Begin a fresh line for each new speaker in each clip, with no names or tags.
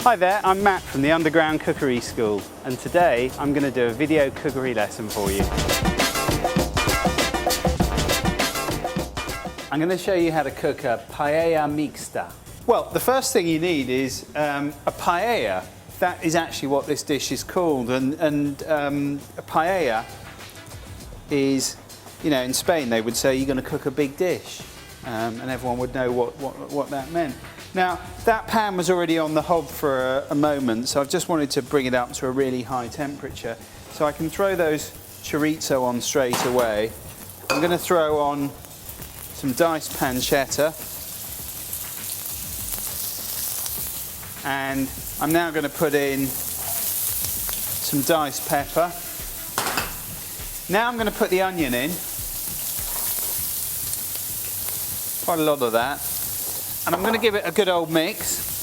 Hi there, I'm Matt from the Underground Cookery School, and today I'm going to do a video cookery lesson for you. I'm going to show you how to cook a paella mixta. Well, the first thing you need is a paella. That is actually what this dish is called, and a paella is, you know, in Spain they would say you're going to cook a big dish, and everyone would know what that meant. Now, that pan was already on the hob for a moment, so I've just wanted to bring it up to a really high temperature. So I can throw those chorizo on straight away. I'm going to throw on some diced pancetta. And I'm now going to put in some diced pepper. Now I'm going to put the onion in. Quite a lot of that. And I'm going to give it a good old mix.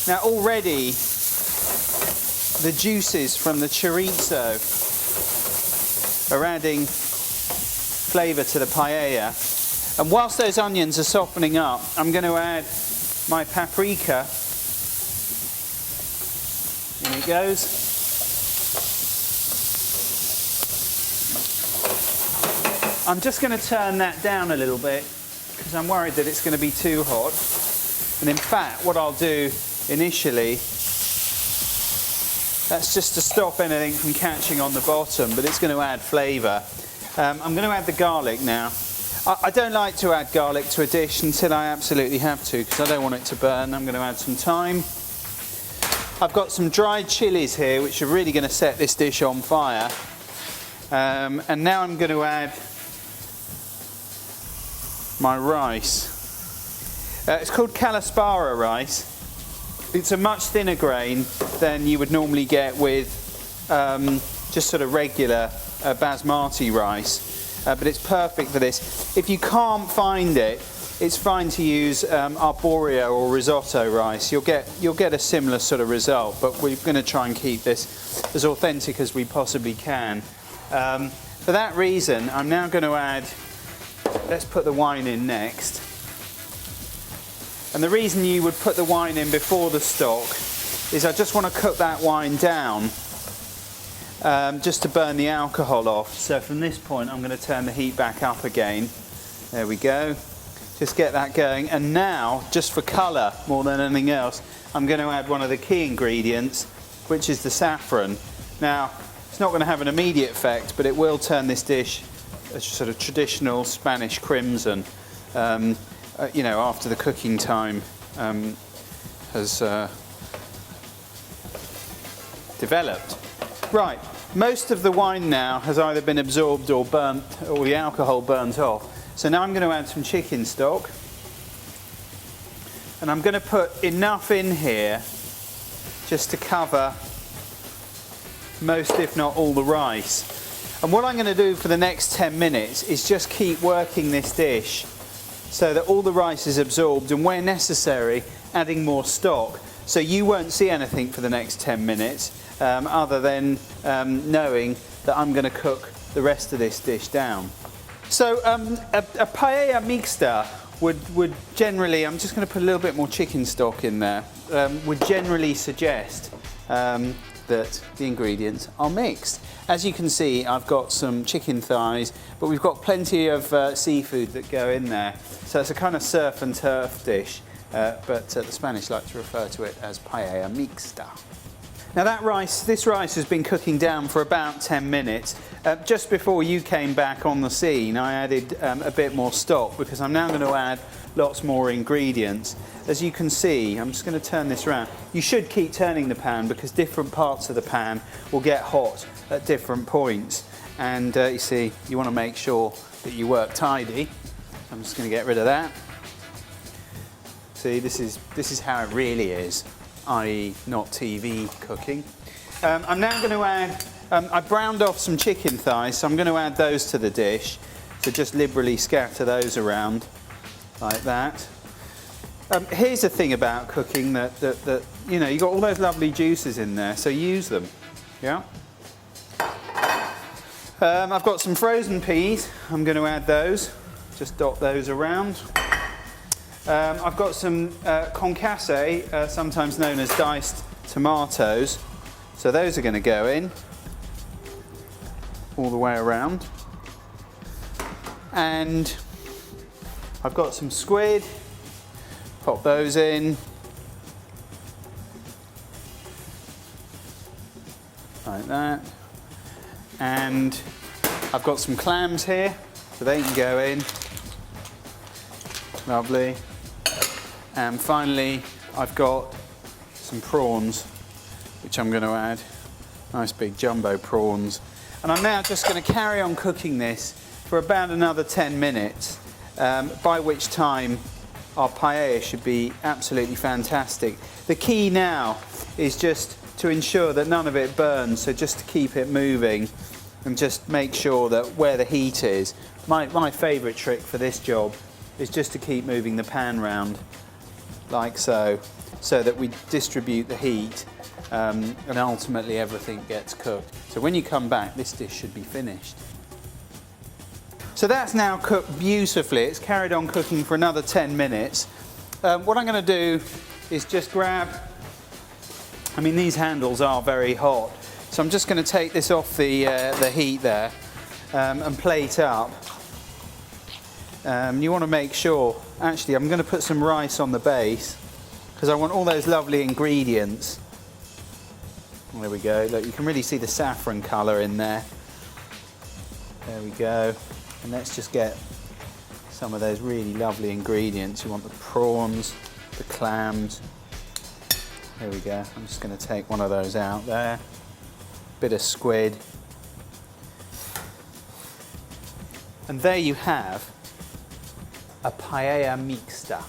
Now already the juices from the chorizo are adding flavour to the paella. And whilst those onions are softening up, I'm going to add my paprika. In it goes. I'm just going to turn that down a little bit, because I'm worried that it's going to be too hot. And in fact, what I'll do initially, that's just to stop anything from catching on the bottom, but it's going to add flavour. I'm going to add the garlic now. I don't like to add garlic to a dish until I absolutely have to, because I don't want it to burn. I'm going to add some thyme. I've got some dried chilies here, which are really going to set this dish on fire. And now I'm going to add my rice. It's called calaspara rice. It's a much thinner grain than you would normally get with just sort of regular basmati rice, but it's perfect for this. If you can't find it, it's fine to use arborio or risotto rice. You'll get a similar sort of result, but we're going to try and keep this as authentic as we possibly can. For that reason, I'm now going to add. Let's put the wine in next. And the reason you would put the wine in before the stock is I just want to cook that wine down, just to burn the alcohol off. So from this point I'm going to turn the heat back up again. There we go. Just get that going. And now, just for colour more than anything else, I'm going to add one of the key ingredients, which is the saffron. Now, it's not going to have an immediate effect, but it will turn this dish a sort of traditional Spanish crimson, you know, after the cooking time has developed. Right, most of the wine now has either been absorbed or burnt, or the alcohol burnt off. So now I'm going to add some chicken stock, and I'm going to put enough in here just to cover most, if not all, the rice. And what I'm going to do for the next 10 minutes is just keep working this dish so that all the rice is absorbed, and where necessary, adding more stock. So you won't see anything for the next 10 minutes other than knowing that I'm going to cook the rest of this dish down. So a paella mixta would generally, I'm just going to put a little bit more chicken stock in there, would generally suggest that the ingredients are mixed. As you can see, I've got some chicken thighs, but we've got plenty of seafood that go in there. So it's a kind of surf and turf dish, but the Spanish like to refer to it as paella mixta. Now this rice has been cooking down for about 10 minutes. Just before you came back on the scene, I added a bit more stock, because I'm now going to add lots more ingredients. As you can see, I'm just going to turn this around. You should keep turning the pan, because different parts of the pan will get hot at different points. And you see, you want to make sure that you work tidy. I'm just going to get rid of that. See, this is how it really is, i.e. not TV cooking. I'm now going to add, I browned off some chicken thighs, so I'm going to add those to the dish. So just liberally scatter those around like that. Here's the thing about cooking that you know, you've got all those lovely juices in there, so use them. Yeah. I've got some frozen peas. I'm going to add those. Just dot those around. I've got some concasse, sometimes known as diced tomatoes. So those are going to go in all the way around. And I've got some squid, pop those in. Like that. And I've got some clams here, so they can go in. Lovely. And finally, I've got some prawns, which I'm going to add. Nice big jumbo prawns. And I'm now just going to carry on cooking this for about another 10 minutes, by which time our paella should be absolutely fantastic. The key now is just to ensure that none of it burns, so just to keep it moving and just make sure that where the heat is. My favourite trick for this job is just to keep moving the pan round like so, so that we distribute the heat and ultimately everything gets cooked. So when you come back, this dish should be finished. So that's now cooked beautifully. It's carried on cooking for another 10 minutes. What I'm going to do is just grab, I mean, these handles are very hot, so I'm just going to take this off the heat there and plate up. You want to make sure, actually I'm going to put some rice on the base because I want all those lovely ingredients. There we go, look, you can really see the saffron colour in there. There we go. And let's just get some of those really lovely ingredients. You want the prawns, the clams. There we go. I'm just going to take one of those out there. Bit of squid. And there you have a paella mixta.